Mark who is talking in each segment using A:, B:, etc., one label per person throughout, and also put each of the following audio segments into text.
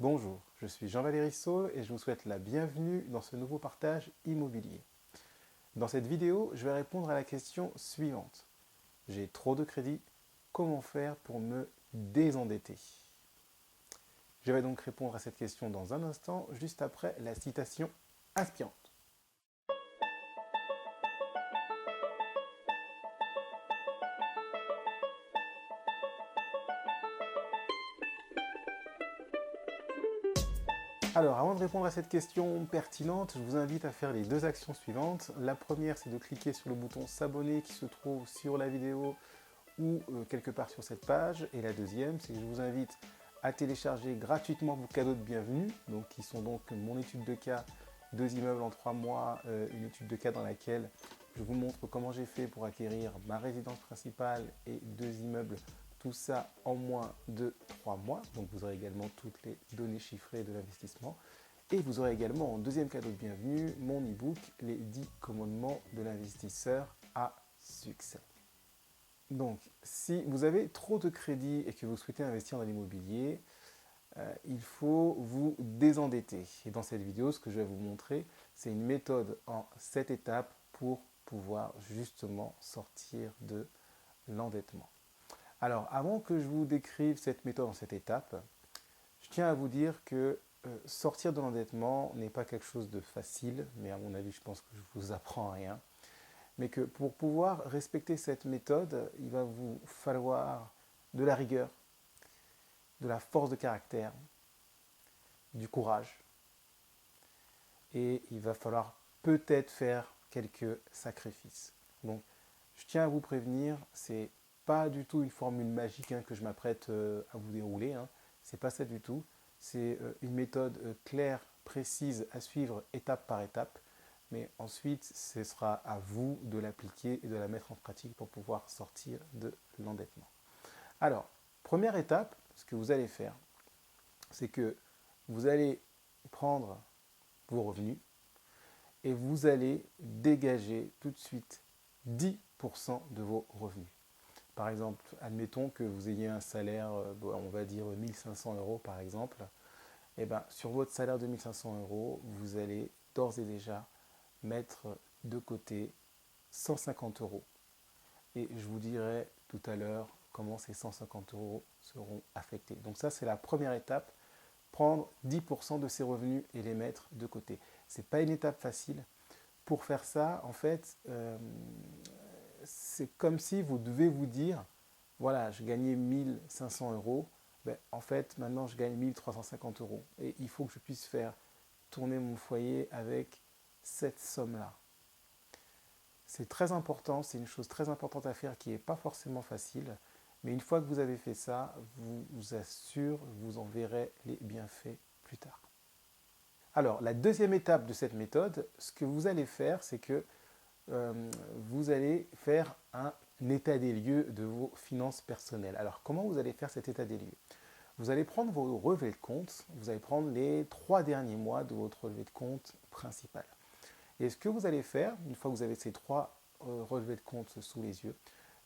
A: Bonjour, je suis Jean-Valéry Saul et je vous souhaite la bienvenue dans ce nouveau partage immobilier. Dans cette vidéo, je vais répondre à la question suivante. J'ai trop de crédit, comment faire pour me désendetter? Je vais donc répondre à cette question dans un instant, juste après la citation inspirante. Alors, avant de répondre à cette question pertinente, je vous invite à faire les deux actions suivantes. La première, c'est de cliquer sur le bouton s'abonner qui se trouve sur la vidéo ou quelque part sur cette page. Et la deuxième, c'est que je vous invite à télécharger gratuitement vos cadeaux de bienvenue, donc qui sont donc mon étude de cas, 2 immeubles en 3 mois, une étude de cas dans laquelle je vous montre comment j'ai fait pour acquérir ma résidence principale et 2 immeubles, tout ça en moins de 3 mois. Donc vous aurez également toutes les données chiffrées de l'investissement. Et vous aurez également en deuxième cadeau de bienvenue mon e-book, les 10 commandements de l'investisseur à succès. Donc, si vous avez trop de crédit et que vous souhaitez investir dans l'immobilier, il faut vous désendetter. Et dans cette vidéo, ce que je vais vous montrer, c'est une méthode en 7 étapes pour pouvoir justement sortir de l'endettement. Alors, avant que je vous décrive cette méthode en 7 étapes, je tiens à vous dire que sortir de l'endettement n'est pas quelque chose de facile, mais à mon avis, je pense que je ne vous apprends rien. Mais que pour pouvoir respecter cette méthode, il va vous falloir de la rigueur, de la force de caractère, du courage, et il va falloir peut-être faire quelques sacrifices. Donc, je tiens à vous prévenir, c'est pas du tout une formule magique que je m'apprête à vous dérouler. C'est pas ça du tout. C'est une méthode claire, précise à suivre étape par étape. Mais ensuite, ce sera à vous de l'appliquer et de la mettre en pratique pour pouvoir sortir de l'endettement. Alors, première étape, ce que vous allez faire, c'est que vous allez prendre vos revenus et vous allez dégager tout de suite 10% de vos revenus. Par exemple, admettons que vous ayez un salaire, on va dire 1500 euros par exemple. Et bien, sur votre salaire de 1500 euros, vous allez d'ores et déjà mettre de côté 150 euros. Et je vous dirai tout à l'heure comment ces 150 euros seront affectés. Donc ça, c'est la première étape, prendre 10% de ses revenus et les mettre de côté. Ce n'est pas une étape facile. Pour faire ça, en fait, c'est comme si vous devez vous dire, voilà, je gagnais 1500 euros, ben, en fait, maintenant, je gagne 1350 euros. Et il faut que je puisse faire tourner mon foyer avec cette somme-là. C'est très important, c'est une chose très importante à faire qui n'est pas forcément facile. Mais une fois que vous avez fait ça, vous assure, vous en verrez les bienfaits plus tard. Alors, la deuxième étape de cette méthode, ce que vous allez faire, c'est que vous allez faire un état des lieux de vos finances personnelles. Alors, comment vous allez faire cet état des lieux? Vous allez prendre vos relevés de compte, vous allez prendre les 3 derniers mois de votre relevé de compte principal. Et ce que vous allez faire, une fois que vous avez ces 3 relevés de compte sous les yeux,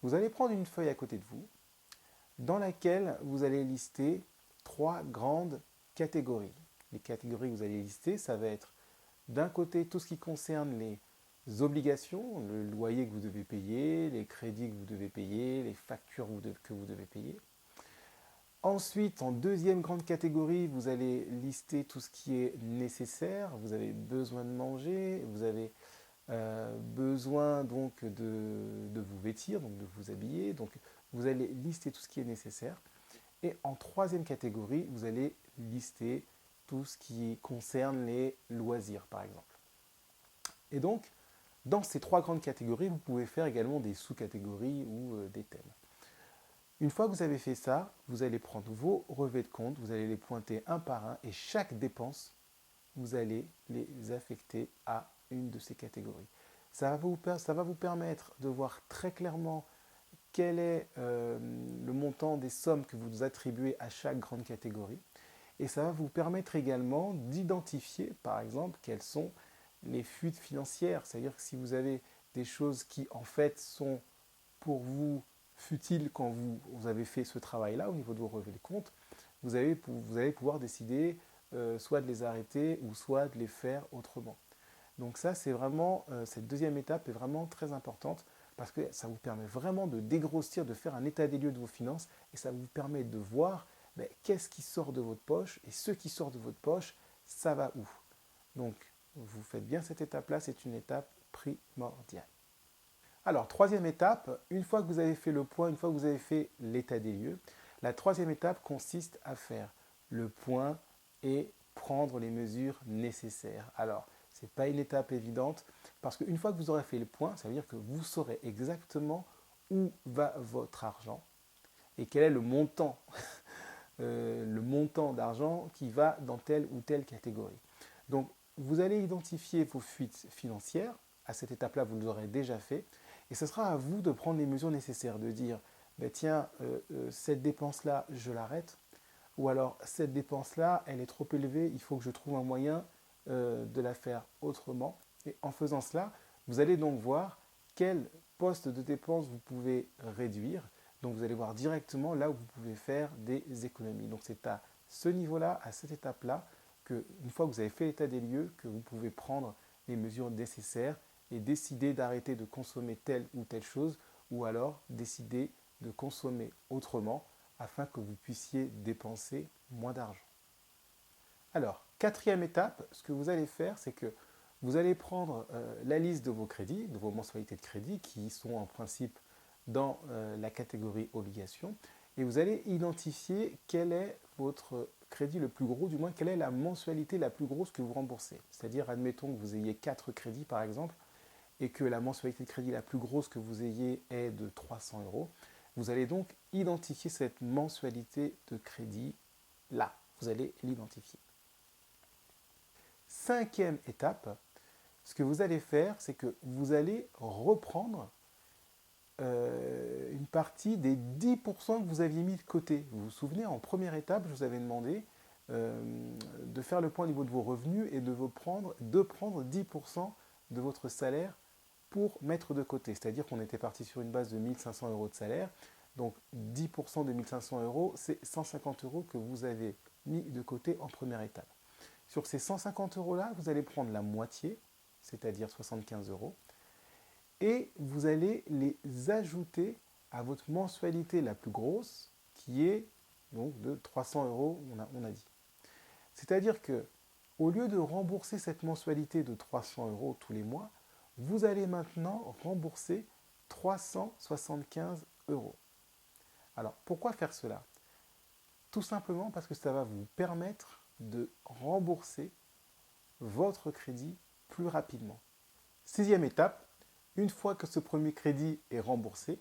A: vous allez prendre une feuille à côté de vous dans laquelle vous allez lister 3 grandes catégories. Les catégories que vous allez lister, ça va être d'un côté tout ce qui concerne les obligations, le loyer que vous devez payer, les crédits que vous devez payer, les factures que vous devez payer. Ensuite, en deuxième grande catégorie, vous allez lister tout ce qui est nécessaire. Vous avez besoin de manger, vous avez besoin donc de vous vêtir, donc de vous habiller. Donc vous allez lister tout ce qui est nécessaire. Et en troisième catégorie, vous allez lister tout ce qui concerne les loisirs, par exemple. Et donc, dans ces 3 grandes catégories, vous pouvez faire également des sous-catégories ou des thèmes. Une fois que vous avez fait ça, vous allez prendre vos relevés de compte, vous allez les pointer un par un et chaque dépense, vous allez les affecter à une de ces catégories. Ça va vous permettre de voir très clairement quel est le montant des sommes que vous attribuez à chaque grande catégorie. Et ça va vous permettre également d'identifier, par exemple, quelles sont les fuites financières. C'est-à-dire que si vous avez des choses qui, en fait, sont pour vous futiles quand vous avez fait ce travail-là au niveau de vos relevés de compte, vous allez pouvoir décider soit de les arrêter ou soit de les faire autrement. Donc ça, c'est vraiment, cette deuxième étape est vraiment très importante parce que ça vous permet vraiment de dégrossir, de faire un état des lieux de vos finances et ça vous permet de voir qu'est-ce qui sort de votre poche et ce qui sort de votre poche, ça va où. Donc, vous faites bien cette étape-là, c'est une étape primordiale. Alors, troisième étape, une fois que vous avez fait le point, une fois que vous avez fait l'état des lieux, la troisième étape consiste à faire le point et prendre les mesures nécessaires. Alors, ce n'est pas une étape évidente parce qu'une fois que vous aurez fait le point, ça veut dire que vous saurez exactement où va votre argent et quel est le montant d'argent qui va dans telle ou telle catégorie. Donc, vous allez identifier vos fuites financières. À cette étape-là, vous l'aurez déjà fait. Et ce sera à vous de prendre les mesures nécessaires, de dire, tiens, cette dépense-là, je l'arrête. Ou alors, cette dépense-là, elle est trop élevée, il faut que je trouve un moyen de la faire autrement. Et en faisant cela, vous allez donc voir quel poste de dépense vous pouvez réduire. Donc, vous allez voir directement là où vous pouvez faire des économies. Donc, c'est à ce niveau-là, à cette étape-là, qu'une fois que vous avez fait l'état des lieux, que vous pouvez prendre les mesures nécessaires et décider d'arrêter de consommer telle ou telle chose ou alors décider de consommer autrement afin que vous puissiez dépenser moins d'argent. Alors, quatrième étape, ce que vous allez faire, c'est que vous allez prendre la liste de vos crédits, de vos mensualités de crédit qui sont en principe dans la catégorie obligations et vous allez identifier quel est votre crédit le plus gros, du moins quelle est la mensualité la plus grosse que vous remboursez. C'est-à-dire, admettons que vous ayez 4 crédits par exemple, et que la mensualité de crédit la plus grosse que vous ayez est de 300 euros, vous allez donc identifier cette mensualité de crédit là. Vous allez l'identifier. Cinquième étape, ce que vous allez faire, c'est que vous allez reprendre une partie des 10% que vous aviez mis de côté. Vous vous souvenez, en première étape, je vous avais demandé de faire le point au niveau de vos revenus et de prendre 10% de votre salaire pour mettre de côté. C'est-à-dire qu'on était parti sur une base de 1500 euros de salaire. Donc 10% de 1500 euros, c'est 150 euros que vous avez mis de côté en première étape. Sur ces 150 euros-là, vous allez prendre la moitié, c'est-à-dire 75 euros, et vous allez les ajouter à votre mensualité la plus grosse, qui est donc de 300 euros, on a dit. C'est-à-dire que au lieu de rembourser cette mensualité de 300 euros tous les mois, vous allez maintenant rembourser 375 euros. Alors, pourquoi faire cela? Tout simplement parce que ça va vous permettre de rembourser votre crédit plus rapidement. Sixième étape, une fois que ce premier crédit est remboursé,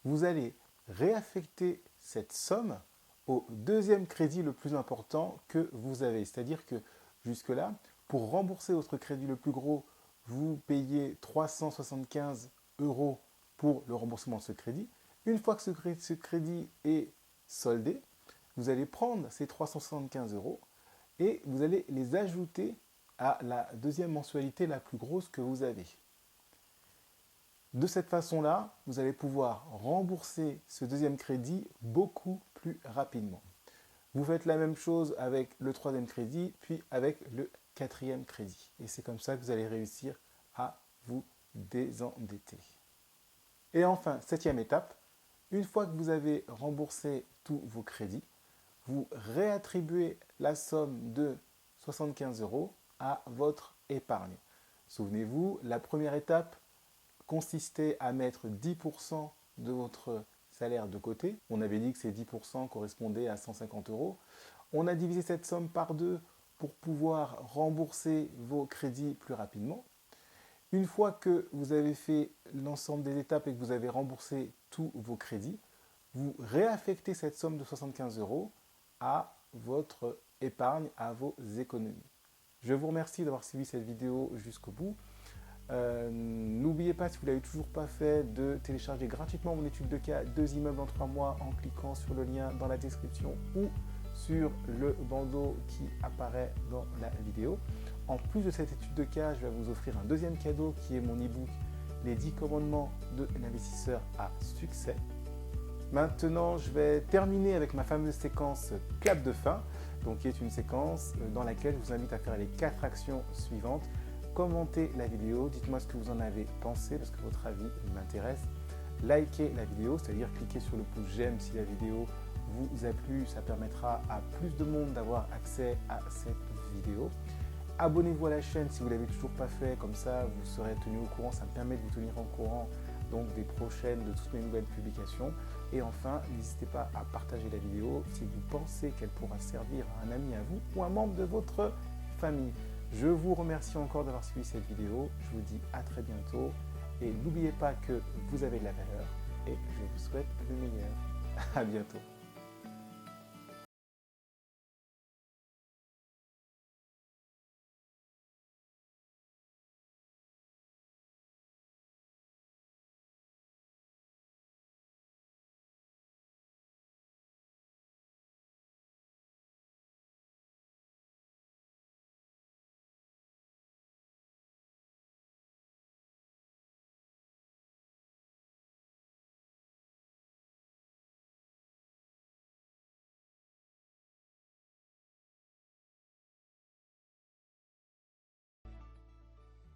A: vous allez réaffecter cette somme au deuxième crédit le plus important que vous avez. C'est-à-dire que jusque-là, pour rembourser votre crédit le plus gros, vous payez 375 euros pour le remboursement de ce crédit. Une fois que ce crédit est soldé, vous allez prendre ces 375 euros et vous allez les ajouter à la deuxième mensualité la plus grosse que vous avez. De cette façon-là, vous allez pouvoir rembourser ce deuxième crédit beaucoup plus rapidement. Vous faites la même chose avec le troisième crédit, puis avec le quatrième crédit. Et c'est comme ça que vous allez réussir à vous désendetter. Et enfin, septième étape, une fois que vous avez remboursé tous vos crédits, vous réattribuez la somme de 75 euros à votre épargne. Souvenez-vous, la première étape consistait à mettre 10% de votre salaire de côté. On avait dit que ces 10% correspondaient à 150 euros. On a divisé cette somme par deux pour pouvoir rembourser vos crédits plus rapidement. Une fois que vous avez fait l'ensemble des étapes et que vous avez remboursé tous vos crédits, vous réaffectez cette somme de 75 euros à votre épargne, à vos économies. Je vous remercie d'avoir suivi cette vidéo jusqu'au bout. N'oubliez pas, si vous ne l'avez toujours pas fait, de télécharger gratuitement mon étude de cas 2 immeubles en 3 mois en cliquant sur le lien dans la description ou sur le bandeau qui apparaît dans la vidéo. En plus de cette étude de cas, je vais vous offrir un deuxième cadeau qui est mon e-book Les 10 commandements de l'investisseur à succès. Maintenant, je vais terminer avec ma fameuse séquence clap de fin, donc qui est une séquence dans laquelle je vous invite à faire les 4 actions suivantes. Commentez la vidéo, dites-moi ce que vous en avez pensé parce que votre avis m'intéresse. Likez la vidéo, c'est-à-dire cliquez sur le pouce j'aime si la vidéo vous a plu, ça permettra à plus de monde d'avoir accès à cette vidéo. Abonnez-vous à la chaîne si vous ne l'avez toujours pas fait, comme ça vous serez tenu au courant, ça me permet de vous tenir au courant donc des prochaines, de toutes mes nouvelles publications. Et enfin, n'hésitez pas à partager la vidéo si vous pensez qu'elle pourra servir à un ami à vous ou un membre de votre famille. Je vous remercie encore d'avoir suivi cette vidéo, je vous dis à très bientôt et n'oubliez pas que vous avez de la valeur et je vous souhaite le meilleur. À bientôt.